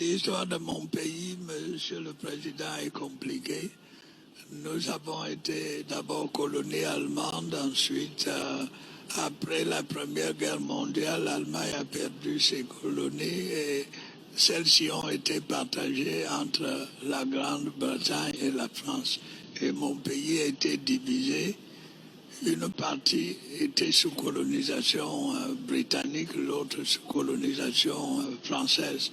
L'histoire de mon pays, Monsieur le Président, est compliquée. Nous avons été d'abord colonie allemande, ensuite, après la Première Guerre mondiale, l'Allemagne a perdu ses colonies et celles-ci ont été partagées entre la Grande-Bretagne et la France. Et mon pays a été divisé. Une partie était sous colonisation britannique, l'autre sous colonisation française.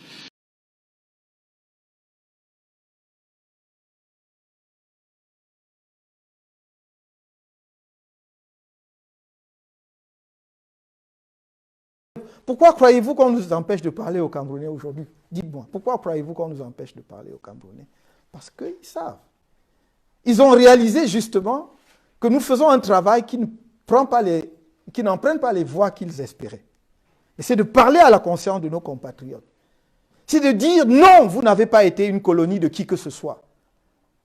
Pourquoi croyez-vous qu'on nous empêche de parler aux Camerounais aujourd'hui? Dites-moi, pourquoi croyez-vous qu'on nous empêche de parler aux Camerounais? Parce qu'ils savent. Ils ont réalisé justement que nous faisons un travail qui n'emprunte pas les voies qu'ils espéraient. Et c'est de parler à la conscience de nos compatriotes. C'est de dire non, vous n'avez pas été une colonie de qui que ce soit.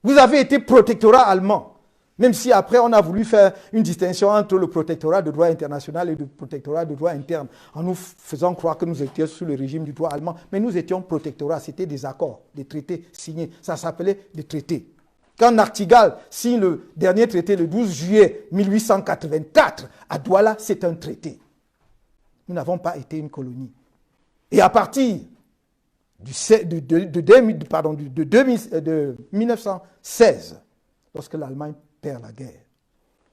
Vous avez été protectorat allemand. Même si après on a voulu faire une distinction entre le protectorat de droit international et le protectorat de droit interne, en nous faisant croire que nous étions sous le régime du droit allemand. Mais nous étions protectorat, c'était des accords, des traités signés. Ça s'appelait des traités. Quand Nachtigal signe le dernier traité le 12 juillet 1884 à Douala, c'est un traité. Nous n'avons pas été une colonie. Et à partir de 1916, lorsque l'Allemagne perd la guerre,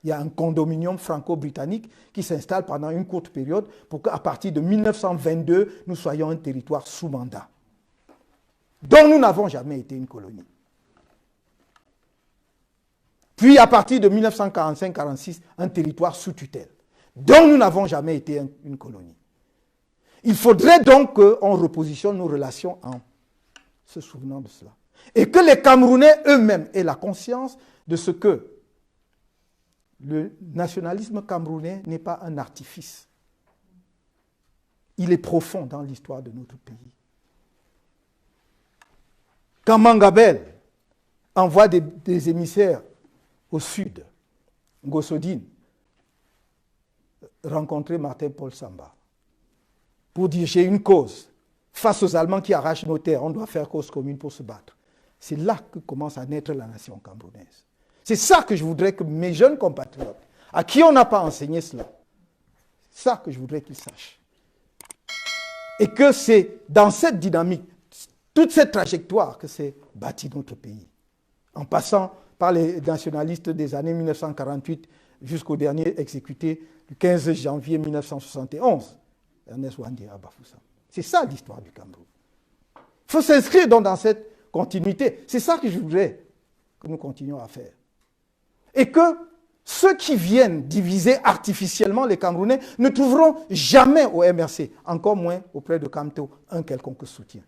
il y a un condominium franco-britannique qui s'installe pendant une courte période pour qu'à partir de 1922, nous soyons un territoire sous mandat, dont nous n'avons jamais été une colonie. Puis à partir de 1945-46, un territoire sous tutelle, dont nous n'avons jamais été une colonie. Il faudrait donc qu'on repositionne nos relations en se souvenant de cela. Et que les Camerounais eux-mêmes aient la conscience de ce que le nationalisme camerounais n'est pas un artifice. Il est profond dans l'histoire de notre pays. Quand Mangabel envoie des émissaires au sud, Ngossodine, rencontrer Martin-Paul Samba, pour dire j'ai une cause. Face aux Allemands qui arrachent nos terres, on doit faire cause commune pour se battre. C'est là que commence à naître la nation camerounaise. C'est ça que je voudrais que mes jeunes compatriotes, à qui on n'a pas enseigné cela, c'est ça que je voudrais qu'ils sachent. Et que c'est dans cette dynamique, toute cette trajectoire que s'est bâti notre pays. En passant par les nationalistes des années 1948 jusqu'au dernier exécuté le 15 janvier 1971, Ernest Wandia Bafoussam. C'est ça l'histoire du Cameroun. Il faut s'inscrire donc dans cette continuité. C'est ça que je voudrais que nous continuions à faire. Et que ceux qui viennent diviser artificiellement les Camerounais ne trouveront jamais au MRC, encore moins auprès de Camto, un quelconque soutien.